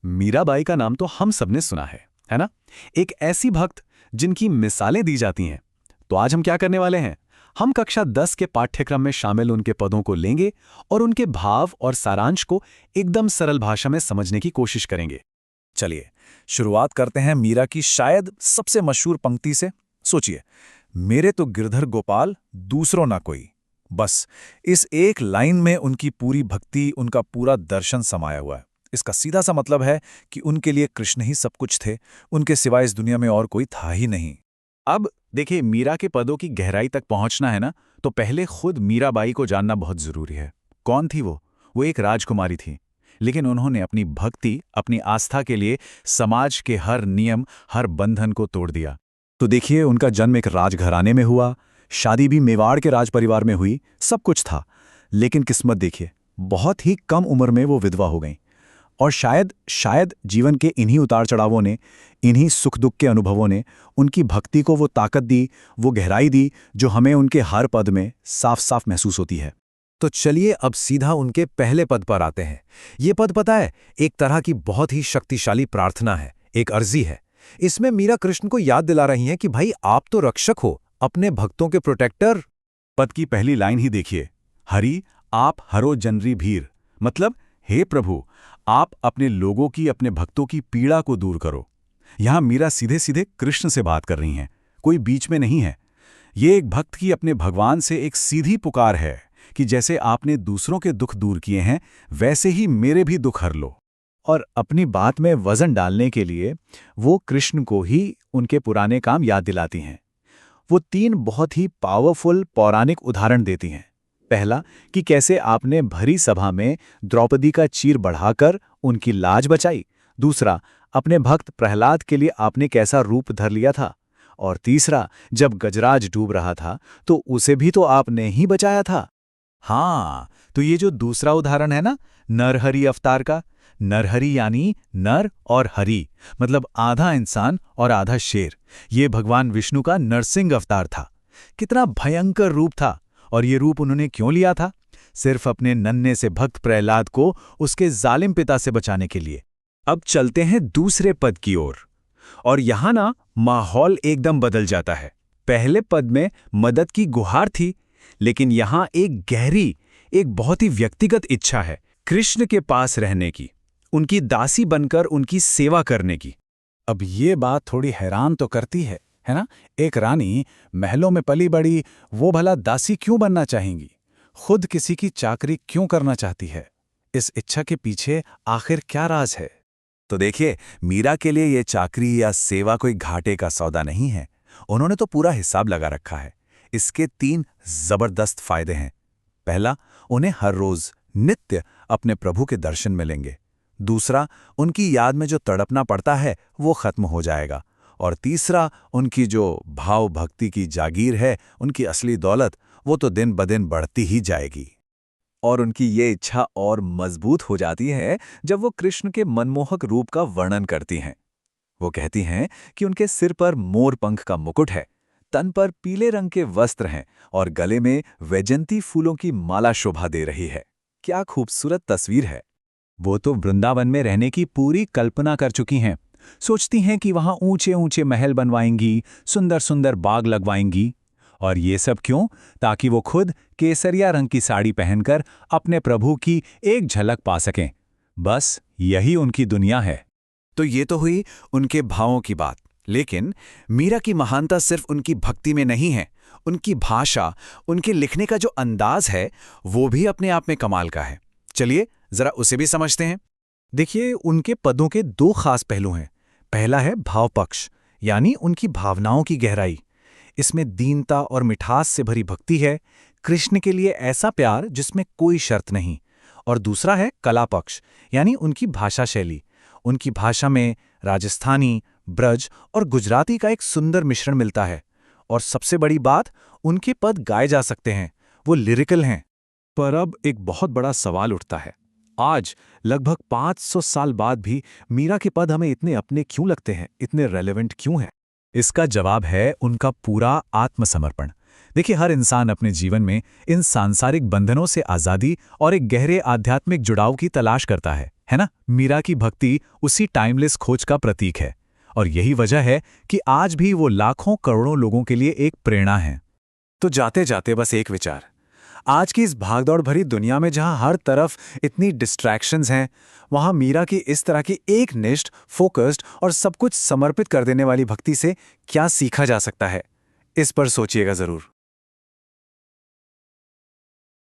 मीराबाई का नाम तो हम सबने सुना है ना? एक ऐसी भक्त जिनकी मिसालें दी जाती हैं। तो आज हम क्या करने वाले हैं? हम कक्षा 10 के पाठ्यक्रम में शामिल उनके पदों को लेंगे और उनके भाव और सारांश को एकदम सरल भाषा में समझने की कोशिश करेंगे। चलिए शुरुआत करते हैं मीरा की शायद सबसे मशहूर पंक्ति से। सोचिए, मेरे तो गिरधर गोपाल दूसरों ना कोई। बस इस एक लाइन में उनकी पूरी भक्ति, उनका पूरा दर्शन समाया हुआ है। इसका सीधा सा मतलब है कि उनके लिए कृष्ण ही सब कुछ थे, उनके सिवाय इस दुनिया में और कोई था ही नहीं। अब देखिए, मीरा के पदों की गहराई तक पहुंचना है ना, तो पहले खुद मीराबाई को जानना बहुत जरूरी है। कौन थी वो? वो एक राजकुमारी थी, लेकिन उन्होंने अपनी भक्ति, अपनी आस्था के लिए समाज के हर नियम, हर बंधन को तोड़ दिया। तो देखिए, उनका जन्म एक राजघराने में हुआ, शादी भी मेवाड़ के राज परिवार में हुई, सब कुछ था। लेकिन किस्मत देखिए, बहुत ही कम उम्र में वो विधवा हो गईं। और शायद जीवन के इन्हीं उतार चढ़ावों ने, इन्हीं सुख दुख के अनुभवों ने उनकी भक्ति को वो ताकत दी, वो गहराई दी, जो हमें उनके हर पद में साफ साफ महसूस होती है। तो चलिए अब सीधा उनके पहले पद पर आते हैं। ये पद पता है, एक तरह की बहुत ही शक्तिशाली प्रार्थना है, एक अर्जी है। इसमें मीरा कृष्ण को याद दिला रही हैं कि भाई आप तो रक्षक हो, अपने भक्तों के प्रोटेक्टर। पद की पहली लाइन ही देखिए, हरि आप हरो जनरी भीर, मतलब हे प्रभु, आप अपने लोगों की, अपने भक्तों की पीड़ा को दूर करो। यहां मीरा सीधे सीधे कृष्ण से बात कर रही हैं, कोई बीच में नहीं है। ये एक भक्त की अपने भगवान से एक सीधी पुकार है कि जैसे आपने दूसरों के दुख दूर किए हैं, वैसे ही मेरे भी दुख हर लो। और अपनी बात में वजन डालने के लिए वो कृष्ण को ही उनके पुराने काम याद दिलाती हैं। वो 3 बहुत ही पावरफुल पौराणिक उदाहरण देती हैं। पहला, कि कैसे आपने भरी सभा में द्रौपदी का चीर बढ़ाकर उनकी लाज बचाई। दूसरा, अपने भक्त प्रहलाद के लिए आपने कैसा रूप धर लिया था। और तीसरा, जब गजराज डूब रहा था तो उसे भी तो आपने ही बचाया था। हाँ, तो ये जो दूसरा उदाहरण है ना, नरहरि अवतार का, नरहरि यानी नर और हरि, मतलब आधा इंसान और आधा शेर। ये भगवान विष्णु का नरसिंह अवतार था। कितना भयंकर रूप था, और ये रूप उन्होंने क्यों लिया था? सिर्फ अपने नन्हे से भक्त प्रहलाद को उसके जालिम पिता से बचाने के लिए। अब चलते हैं दूसरे पद की ओर, और यहां ना माहौल एकदम बदल जाता है। पहले पद में मदद की गुहार थी, लेकिन यहां एक गहरी, एक बहुत ही व्यक्तिगत इच्छा है कृष्ण के पास रहने की, उनकी दासी बनकर उनकी सेवा करने की। अब ये बात थोड़ी हैरान तो करती है ना? एक रानी महलों में पली बड़ी, वो भला दासी क्यों बनना चाहेंगी? खुद किसी की चाकरी क्यों करना चाहती है? इस इच्छा के पीछे आखिर क्या राज है? तो देखिए, मीरा के लिए ये चाकरी या सेवा कोई घाटे का सौदा नहीं है। उन्होंने तो पूरा हिसाब लगा रखा है। इसके 3 जबरदस्त फायदे हैं। पहला, उन्हें हर रोज नित्य अपने प्रभु के दर्शन मिलेंगे। दूसरा, उनकी याद में जो तड़पना पड़ता है वो खत्म हो जाएगा। और तीसरा, उनकी जो भाव भक्ति की जागीर है, उनकी असली दौलत, वो तो दिन ब दिन बढ़ती ही जाएगी। और उनकी ये इच्छा और मजबूत हो जाती है जब वो कृष्ण के मनमोहक रूप का वर्णन करती हैं। वो कहती हैं कि उनके सिर पर मोर पंख का मुकुट है, तन पर पीले रंग के वस्त्र हैं और गले में वैजंती फूलों की माला शोभा दे रही है। क्या खूबसूरत तस्वीर है। वो तो वृंदावन में रहने की पूरी कल्पना कर चुकी हैं। सोचती हैं कि वहां ऊंचे ऊंचे महल बनवाएंगी, सुंदर सुंदर बाग लगवाएंगी। और ये सब क्यों? ताकि वो खुद केसरिया रंग की साड़ी पहनकर अपने प्रभु की एक झलक पा सकें। बस यही उनकी दुनिया है। तो ये तो हुई उनके भावों की बात, लेकिन मीरा की महानता सिर्फ उनकी भक्ति में नहीं है। उनकी भाषा, उनके लिखने का जो अंदाज है, वो भी अपने आप में कमाल का है। चलिए जरा उसे भी समझते हैं। देखिए, उनके पदों के 2 खास पहलू हैं। पहला है भाव पक्ष, यानी उनकी भावनाओं की गहराई। इसमें दीनता और मिठास से भरी भक्ति है, कृष्ण के लिए ऐसा प्यार जिसमें कोई शर्त नहीं। और दूसरा है कला पक्ष, यानी उनकी भाषा शैली। उनकी भाषा में राजस्थानी, ब्रज और गुजराती का एक सुंदर मिश्रण मिलता है। और सबसे बड़ी बात, उनके पद गाए जा सकते हैं, वो लिरिकल हैं। पर अब एक बहुत बड़ा सवाल उठता है। आज लगभग 500 साल बाद भी मीरा के पद हमें इतने अपने क्यों लगते हैं, इतने रेलेवेंट क्यों हैं? इसका जवाब है उनका पूरा आत्मसमर्पण। देखिए, हर इंसान अपने जीवन में इन सांसारिक बंधनों से आज़ादी और एक गहरे आध्यात्मिक जुड़ाव की तलाश करता है। है ना? मीरा की भक्ति उसी टाइमलेस खोज का प्रतीक है, और यही वजह है कि आज भी वो लाखों करोड़ों लोगों के लिए एक प्रेरणा है। तो जाते जाते बस एक विचार, आज की इस भागदौड़ भरी दुनिया में जहां हर तरफ इतनी डिस्ट्रैक्शंस हैं, वहां मीरा की इस तरह की एक निष्ठ, फोकस्ड और सब कुछ समर्पित कर देने वाली भक्ति से क्या सीखा जा सकता है? इस पर सोचिएगा जरूर।